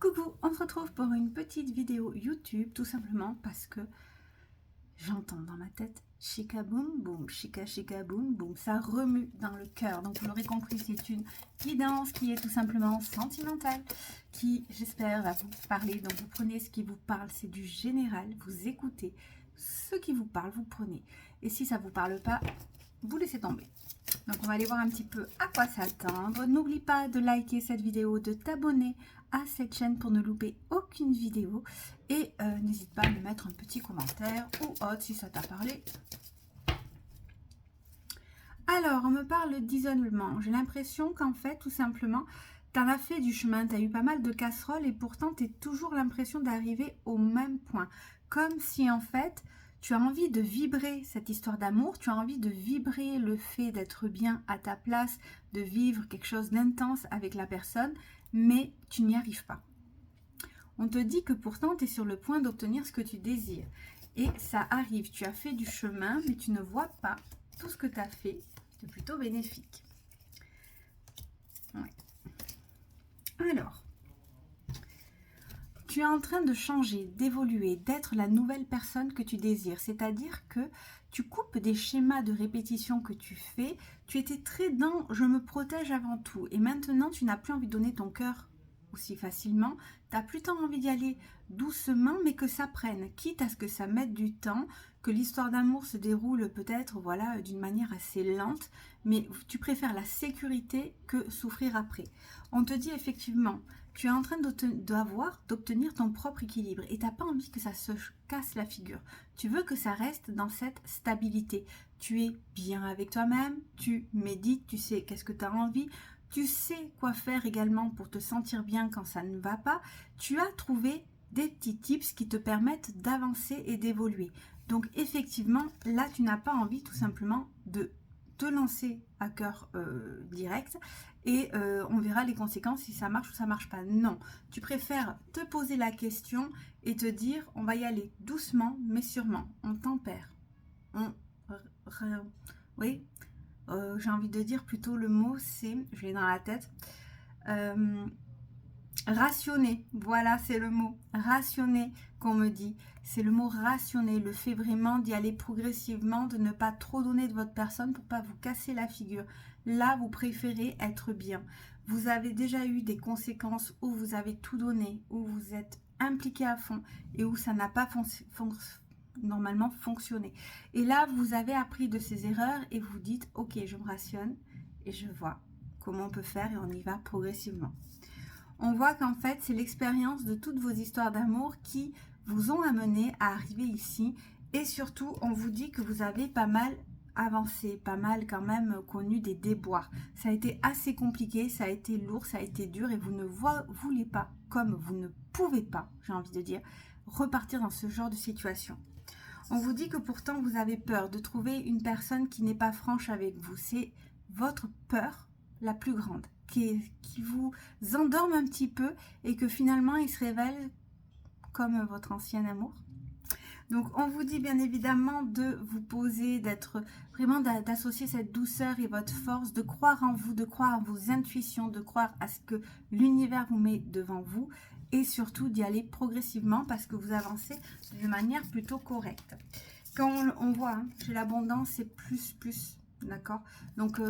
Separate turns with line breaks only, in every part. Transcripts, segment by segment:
Coucou, on se retrouve pour une petite vidéo YouTube, tout simplement parce que j'entends dans ma tête chica boum boum, chica chica boum boum, ça remue dans le cœur. Donc vous l'aurez compris, c'est une guidance qui est tout simplement sentimentale, qui j'espère va vous parler. Donc vous prenez ce qui vous parle, c'est du général, vous écoutez ce qui vous parle, vous prenez. Et si ça ne vous parle pas, vous laissez tomber. Donc on va aller voir un petit peu à quoi s'attendre. N'oublie pas de liker cette vidéo, de t'abonner à cette chaîne pour ne louper aucune vidéo. Et n'hésite pas à me mettre un petit commentaire ou autre si ça t'a parlé. Alors, on me parle d'isolement. J'ai l'impression qu'en fait, tout simplement, tu en as fait du chemin, tu as eu pas mal de casseroles et pourtant tu as toujours l'impression d'arriver au même point. Comme si en fait, tu as envie de vibrer cette histoire d'amour, tu as envie de vibrer le fait d'être bien à ta place, de vivre quelque chose d'intense avec la personne, mais tu n'y arrives pas. On te dit que pourtant tu es sur le point d'obtenir ce que tu désires. Et ça arrive, tu as fait du chemin, mais tu ne vois pas tout ce que tu as fait de plutôt bénéfique. Ouais. Alors, tu es en train de changer, d'évoluer, d'être la nouvelle personne que tu désires. C'est-à-dire que tu coupes des schémas de répétition que tu fais. Tu étais très dans « je me protège avant tout ». Et maintenant, tu n'as plus envie de donner ton cœur aussi facilement. Tu n'as plus tant envie d'y aller doucement, mais que ça prenne. Quitte à ce que ça mette du temps, que l'histoire d'amour se déroule peut-être voilà, d'une manière assez lente. Mais tu préfères la sécurité que souffrir après. On te dit effectivement... Tu es en train d'obtenir ton propre équilibre et tu n'as pas envie que ça se casse la figure. Tu veux que ça reste dans cette stabilité. Tu es bien avec toi-même, tu médites, tu sais qu'est-ce que tu as envie, tu sais quoi faire également pour te sentir bien quand ça ne va pas. Tu as trouvé des petits tips qui te permettent d'avancer et d'évoluer. Donc effectivement, là, tu n'as pas envie tout simplement de te lancer à cœur direct et on verra les conséquences si ça marche ou ça marche pas. Non, tu préfères te poser la question et te dire on va y aller doucement mais sûrement, on tempère, oui, j'ai envie de dire plutôt le mot c'est, je l'ai dans la tête, rationner, voilà c'est le mot, rationner qu'on me dit, c'est le mot rationner, le fait vraiment d'y aller progressivement, de ne pas trop donner de votre personne pour pas vous casser la figure. Là vous préférez être bien, vous avez déjà eu des conséquences où vous avez tout donné, où vous êtes impliqué à fond et où ça n'a pas normalement fonctionné. Et là vous avez appris de ces erreurs et vous dites ok je me rationne et je vois comment on peut faire et on y va progressivement. On voit qu'en fait, c'est l'expérience de toutes vos histoires d'amour qui vous ont amené à arriver ici. Et surtout, on vous dit que vous avez pas mal avancé, pas mal quand même connu des déboires. Ça a été assez compliqué, ça a été lourd, ça a été dur et vous ne voulez pas, comme vous ne pouvez pas, j'ai envie de dire, repartir dans ce genre de situation. On vous dit que pourtant, vous avez peur de trouver une personne qui n'est pas franche avec vous. C'est votre peur la plus grande. Qui vous endorme un petit peu et que finalement il se révèle comme votre ancien amour. Donc on vous dit bien évidemment de vous poser, d'être vraiment d'associer cette douceur et votre force, de croire en vous, de croire en vos intuitions, de croire à ce que l'univers vous met devant vous et surtout d'y aller progressivement parce que vous avancez de manière plutôt correcte. Quand on voit, hein, j'ai l'abondance, c'est plus. D'accord, donc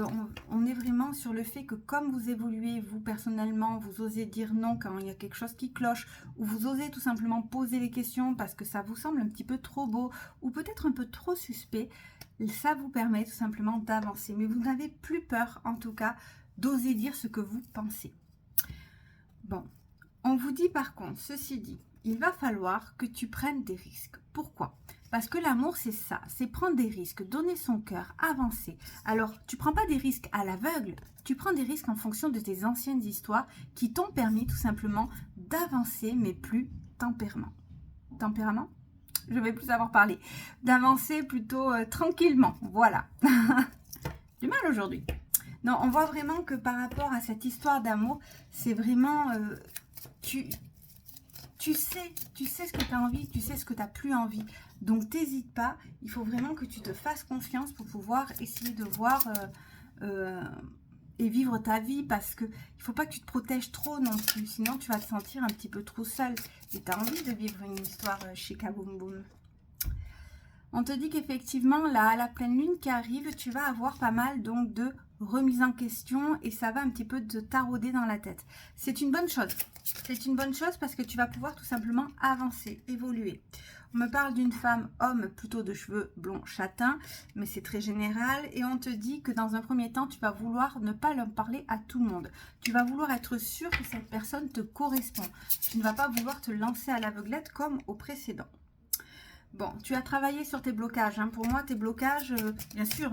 on est vraiment sur le fait que comme vous évoluez, vous personnellement, vous osez dire non quand il y a quelque chose qui cloche, ou vous osez tout simplement poser les questions parce que ça vous semble un petit peu trop beau, ou peut-être un peu trop suspect, ça vous permet tout simplement d'avancer. Mais vous n'avez plus peur, en tout cas, d'oser dire ce que vous pensez. Bon, on vous dit par contre, ceci dit, il va falloir que tu prennes des risques. Pourquoi ? Parce que l'amour, c'est ça, c'est prendre des risques, donner son cœur, avancer. Alors, tu ne prends pas des risques à l'aveugle, tu prends des risques en fonction de tes anciennes histoires qui t'ont permis tout simplement d'avancer, mais plus tempérament. Tempérament ? Je ne vais plus savoir parler. D'avancer plutôt tranquillement, voilà. Du mal aujourd'hui. Non, on voit vraiment que par rapport à cette histoire d'amour, c'est vraiment... Tu sais ce que tu as envie, tu sais ce que tu n'as plus envie. Donc, t'hésites pas. Il faut vraiment que tu te fasses confiance pour pouvoir essayer de voir et vivre ta vie, parce que il faut pas que tu te protèges trop non plus, sinon tu vas te sentir un petit peu trop seule et tu as envie de vivre une histoire chez Kaboom Boom. On te dit qu'effectivement, là, à la pleine lune qui arrive, tu vas avoir pas mal donc de remise en question et ça va un petit peu te tarauder dans la tête. C'est une bonne chose. C'est une bonne chose parce que tu vas pouvoir tout simplement avancer, évoluer. On me parle d'une femme, homme, plutôt de cheveux blonds châtains, mais c'est très général. Et on te dit que dans un premier temps, tu vas vouloir ne pas leur parler à tout le monde. Tu vas vouloir être sûr que cette personne te correspond. Tu ne vas pas vouloir te lancer à l'aveuglette comme au précédent. Bon, tu as travaillé sur tes blocages. Hein. Pour moi, tes blocages, bien sûr,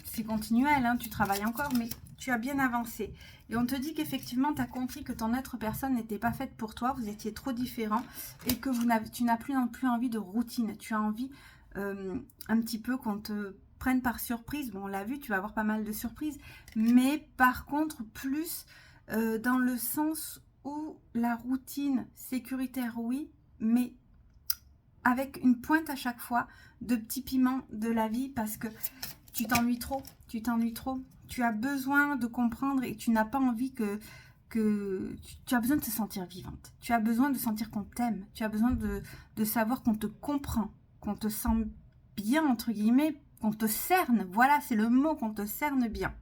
c'est continuel. Hein, tu travailles encore, mais tu as bien avancé. Et on te dit qu'effectivement, tu as compris que ton autre personne n'était pas faite pour toi. Vous étiez trop différents et que tu n'as plus non plus envie de routine. Tu as envie un petit peu qu'on te prenne par surprise. Bon, on l'a vu, tu vas avoir pas mal de surprises. Mais par contre, plus dans le sens où la routine sécuritaire, oui, mais avec une pointe à chaque fois de petits piments de la vie parce que tu t'ennuies trop, tu as besoin de comprendre et tu n'as pas envie que tu as besoin de te sentir vivante, tu as besoin de sentir qu'on t'aime, tu as besoin de savoir qu'on te comprend, qu'on te sent bien entre guillemets, qu'on te cerne, voilà c'est le mot, qu'on te cerne bien.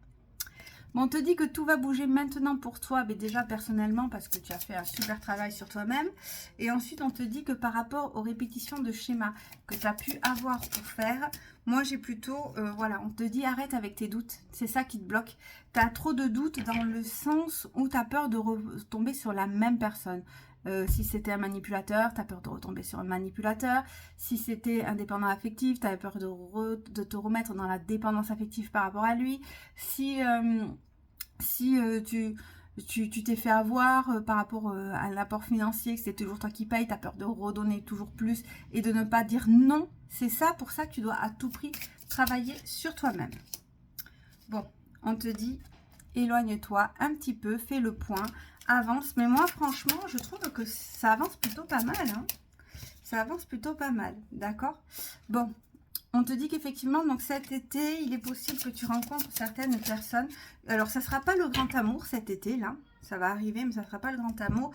Bon, on te dit que tout va bouger maintenant pour toi, mais déjà personnellement parce que tu as fait un super travail sur toi-même. Et ensuite, on te dit que par rapport aux répétitions de schémas que tu as pu avoir pour faire, moi j'ai plutôt, voilà, on te dit arrête avec tes doutes. C'est ça qui te bloque. Tu as trop de doutes dans le sens où tu as peur de retomber sur la même personne. Si c'était un manipulateur, tu as peur de retomber sur un manipulateur. Si c'était un dépendant affectif, tu as peur de te remettre dans la dépendance affective par rapport à lui. Si tu t'es fait avoir par rapport à l'apport financier, que c'est toujours toi qui payes, tu as peur de redonner toujours plus et de ne pas dire non. C'est ça, pour ça que tu dois à tout prix travailler sur toi-même. Bon, on te dit, éloigne-toi un petit peu, fais le point, avance. Mais moi, franchement, je trouve que ça avance plutôt pas mal. Hein. Ça avance plutôt pas mal, d'accord? Bon. On te dit qu'effectivement, donc cet été, il est possible que tu rencontres certaines personnes. Alors, ça ne sera pas le grand amour cet été, là. Ça va arriver, mais ça ne sera pas le grand amour.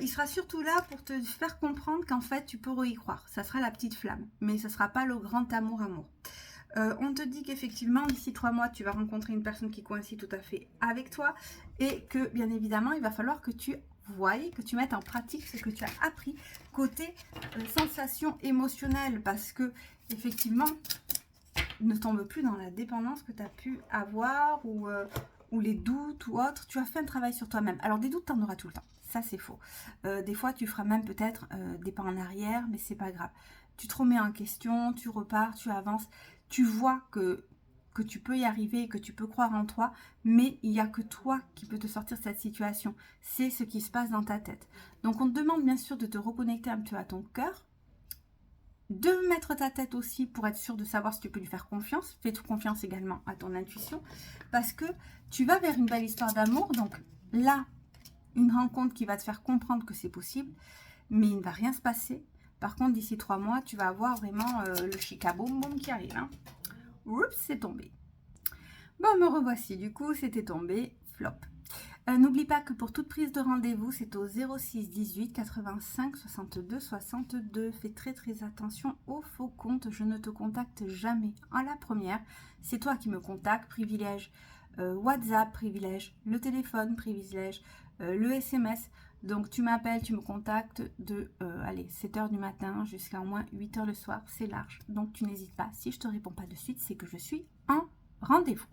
Il sera surtout là pour te faire comprendre qu'en fait, tu peux y croire. Ça sera la petite flamme, mais ce ne sera pas le grand amour. On te dit qu'effectivement, d'ici 3 mois, tu vas rencontrer une personne qui coïncide tout à fait avec toi. Et que, bien évidemment, il va falloir que tu voyez, que tu mettes en pratique ce que tu as appris côté sensation émotionnelle, parce que effectivement, ne tombe plus dans la dépendance que tu as pu avoir ou les doutes ou autres. Tu as fait un travail sur toi-même. Alors des doutes, tu en auras tout le temps. Ça, c'est faux. Des fois, tu feras même peut-être des pas en arrière, mais c'est pas grave. Tu te remets en question, tu repars, tu avances. Tu vois que tu peux y arriver, que tu peux croire en toi, mais il n'y a que toi qui peux te sortir de cette situation. C'est ce qui se passe dans ta tête. Donc, on te demande bien sûr de te reconnecter un peu à ton cœur, de mettre ta tête aussi pour être sûr de savoir si tu peux lui faire confiance. Fais confiance également à ton intuition, parce que tu vas vers une belle histoire d'amour. Donc là, une rencontre qui va te faire comprendre que c'est possible, mais il ne va rien se passer. Par contre, d'ici 3 mois, tu vas avoir vraiment le chicaboum boum qui arrive. Hein. Oups, c'est tombé. Bon, me revoici. Du coup, c'était tombé. Flop. N'oublie pas que pour toute prise de rendez-vous, c'est au 06 18 85 62 62. Fais très très attention aux faux comptes. Je ne te contacte jamais en la première. C'est toi qui me contactes. Privilège WhatsApp, privilège le téléphone, privilège le SMS. Donc tu m'appelles, tu me contactes de 7h du matin jusqu'à au moins 8h le soir. C'est large. Donc tu n'hésites pas. Si je ne te réponds pas de suite, c'est que je suis en rendez-vous.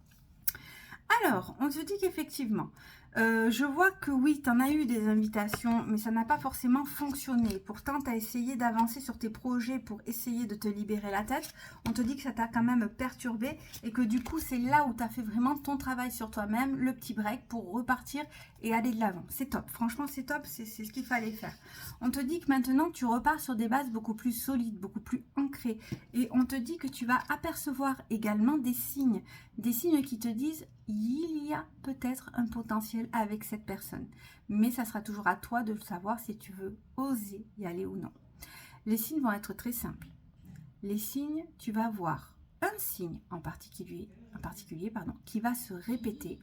Alors, on te dit qu'effectivement, je vois que oui, tu en as eu des invitations, mais ça n'a pas forcément fonctionné. Pourtant, tu as essayé d'avancer sur tes projets pour essayer de te libérer la tête. On te dit que ça t'a quand même perturbé et que du coup, c'est là où tu as fait vraiment ton travail sur toi-même, le petit break pour repartir et aller de l'avant. C'est top, franchement, c'est top, c'est ce qu'il fallait faire. On te dit que maintenant, tu repars sur des bases beaucoup plus solides, beaucoup plus ancrées. Et on te dit que tu vas apercevoir également des signes qui te disent il y a peut-être un potentiel avec cette personne. Mais ça sera toujours à toi de savoir si tu veux oser y aller ou non. Les signes vont être très simples. Les signes, tu vas voir un signe en particulier qui va se répéter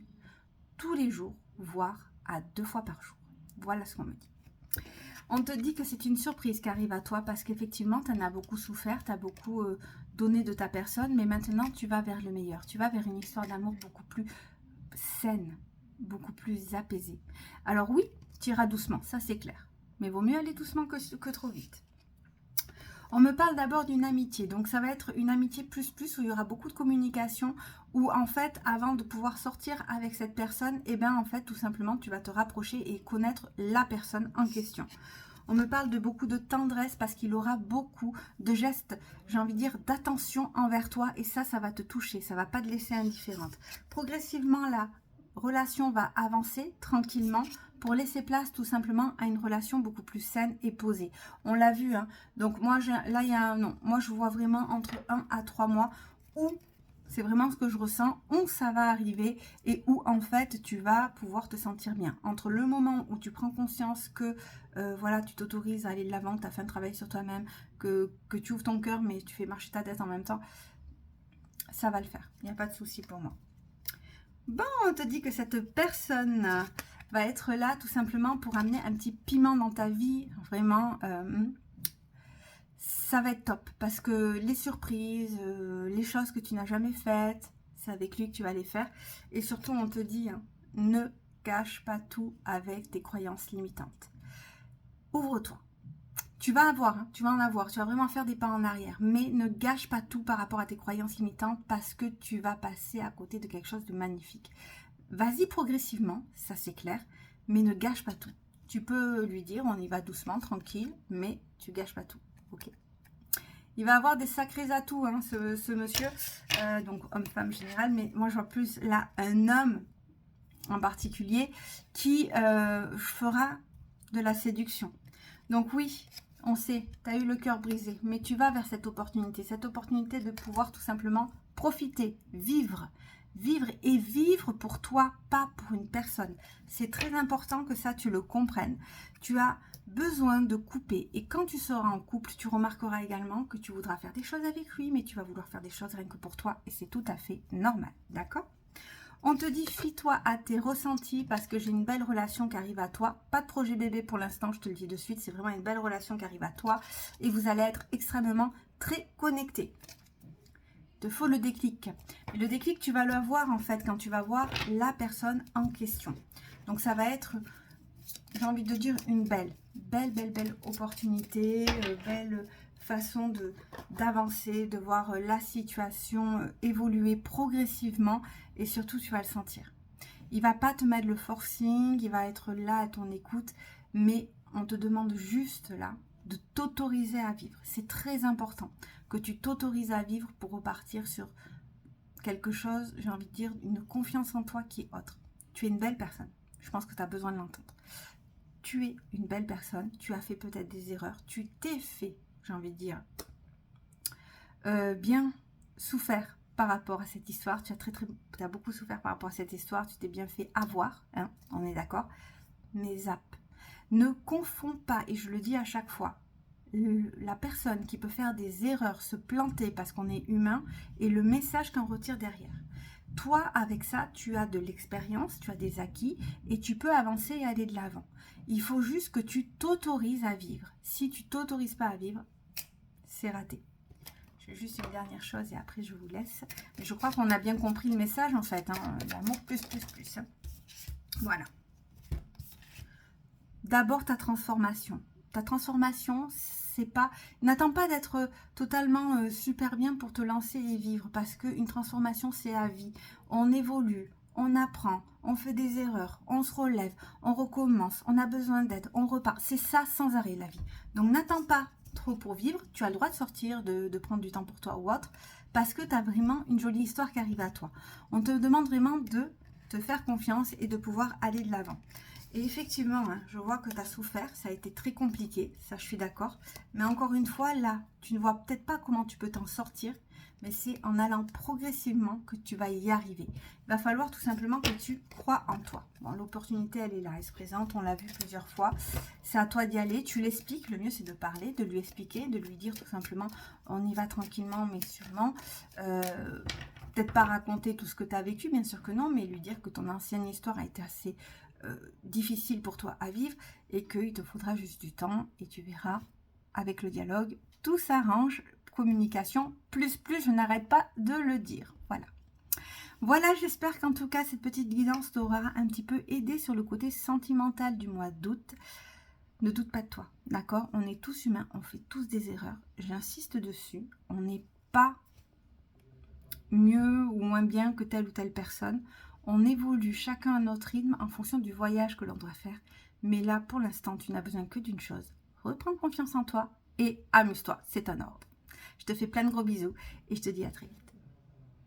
tous les jours, voire à 2 fois par jour. Voilà ce qu'on me dit. On te dit que c'est une surprise qui arrive à toi parce qu'effectivement, tu en as beaucoup souffert, tu as beaucoup donné de ta personne, mais maintenant, tu vas vers le meilleur. Tu vas vers une histoire d'amour beaucoup plus saine, beaucoup plus apaisée. Alors oui, tu iras doucement, ça c'est clair. Mais vaut mieux aller doucement que trop vite. On me parle d'abord d'une amitié, donc ça va être une amitié plus où il y aura beaucoup de communication, où en fait, avant de pouvoir sortir avec cette personne, eh bien en fait, tout simplement, tu vas te rapprocher et connaître la personne en question. On me parle de beaucoup de tendresse parce qu'il aura beaucoup de gestes, j'ai envie de dire, d'attention envers toi, et ça va te toucher, ça va pas te laisser indifférente. Progressivement, la relation va avancer tranquillement, pour laisser place tout simplement à une relation beaucoup plus saine et posée. On l'a vu, hein. Donc moi, là, il y a un non. Moi, je vois vraiment entre 1 à 3 mois où c'est vraiment ce que je ressens, où ça va arriver et où en fait, tu vas pouvoir te sentir bien. Entre le moment où tu prends conscience que voilà, tu t'autorises à aller de l'avant, que tu as fait un travail sur toi-même, que tu ouvres ton cœur, mais tu fais marcher ta tête en même temps, ça va le faire. Il n'y a pas de souci pour moi. Bon, on te dit que cette personne va être là tout simplement pour amener un petit piment dans ta vie. Vraiment, ça va être top parce que les surprises, les choses que tu n'as jamais faites, c'est avec lui que tu vas les faire. Et surtout, on te dit, hein, ne cache pas tout avec tes croyances limitantes. Ouvre-toi. Tu vas avoir, hein, tu vas en avoir, tu vas vraiment faire des pas en arrière. Mais ne gâche pas tout par rapport à tes croyances limitantes parce que tu vas passer à côté de quelque chose de magnifique. Vas-y progressivement, ça c'est clair, mais ne gâche pas tout. Tu peux lui dire, on y va doucement, tranquille, mais tu gâches pas tout. Ok. Il va avoir des sacrés atouts, hein, ce monsieur, donc homme-femme général, mais moi je vois plus là un homme en particulier qui fera de la séduction. Donc oui, on sait, tu as eu le cœur brisé, mais tu vas vers cette opportunité de pouvoir tout simplement profiter, vivre et vivre pour toi, pas pour une personne. C'est très important que ça, tu le comprennes. Tu as besoin de couper et quand tu seras en couple, tu remarqueras également que tu voudras faire des choses avec lui, mais tu vas vouloir faire des choses rien que pour toi et c'est tout à fait normal, d'accord ? On te dit, fie-toi à tes ressentis parce que j'ai une belle relation qui arrive à toi. Pas de projet bébé pour l'instant, je te le dis de suite. C'est vraiment une belle relation qui arrive à toi et vous allez être extrêmement très connectés. Il te faut le déclic. Et le déclic, tu vas le voir en fait quand tu vas voir la personne en question. Donc ça va être, j'ai envie de dire, une belle opportunité, belle façon d'avancer, de voir la situation évoluer progressivement et surtout tu vas le sentir. Il va pas te mettre le forcing, il va être là à ton écoute, mais on te demande juste là de t'autoriser à vivre. C'est très important que tu t'autorises à vivre pour repartir sur quelque chose, j'ai envie de dire, une confiance en toi qui est autre. Tu es une belle personne. Je pense que tu as besoin de l'entendre. Tu es une belle personne, tu as fait peut-être des erreurs, tu t'es fait, j'ai envie de dire, bien souffert par rapport à cette histoire. Tu as beaucoup souffert par rapport à cette histoire, tu t'es bien fait avoir, hein, on est d'accord. Mais zap, ne confonds pas, et je le dis à chaque fois, la personne qui peut faire des erreurs, se planter parce qu'on est humain, et le message qu'on retire derrière. Toi, avec ça, tu as de l'expérience, tu as des acquis, et tu peux avancer et aller de l'avant. Il faut juste que tu t'autorises à vivre. Si tu t'autorises pas à vivre, c'est raté. J'ai juste une dernière chose et après je vous laisse. Mais je crois qu'on a bien compris le message en fait. Hein. L'amour plus. Hein. Voilà. D'abord ta transformation. Ta transformation, c'est pas... N'attends pas d'être totalement super bien pour te lancer et vivre. Parce qu'une transformation, c'est à vie. On évolue, on apprend, on fait des erreurs, on se relève, on recommence, on a besoin d'aide, on repart. C'est ça sans arrêt la vie. Donc n'attends pas trop pour vivre. Tu as le droit de sortir, de prendre du temps pour toi ou autre. Parce que tu as vraiment une jolie histoire qui arrive à toi. On te demande vraiment de te faire confiance et de pouvoir aller de l'avant. Et effectivement, hein, je vois que tu as souffert, ça a été très compliqué, ça je suis d'accord. Mais encore une fois, là, tu ne vois peut-être pas comment tu peux t'en sortir, mais c'est en allant progressivement que tu vas y arriver. Il va falloir tout simplement que tu crois en toi. Bon, l'opportunité, elle est là, elle se présente, on l'a vu plusieurs fois. C'est à toi d'y aller, tu l'expliques, le mieux c'est de parler, de lui expliquer, de lui dire tout simplement, on y va tranquillement mais sûrement. peut-être pas raconter tout ce que tu as vécu, bien sûr que non, mais lui dire que ton ancienne histoire a été assez difficile pour toi à vivre et qu'il te faudra juste du temps et tu verras, avec le dialogue, tout s'arrange. Communication, plus, je n'arrête pas de le dire. Voilà. Voilà, j'espère qu'en tout cas, cette petite guidance t'aura un petit peu aidé sur le côté sentimental du mois d'août. Ne doute pas de toi, d'accord? On est tous humains, on fait tous des erreurs. J'insiste dessus. On n'est pas mieux ou moins bien que telle ou telle personne. On évolue chacun à notre rythme en fonction du voyage que l'on doit faire. Mais là, pour l'instant, tu n'as besoin que d'une chose. Reprendre confiance en toi et amuse-toi, c'est un ordre. Je te fais plein de gros bisous et je te dis à très vite.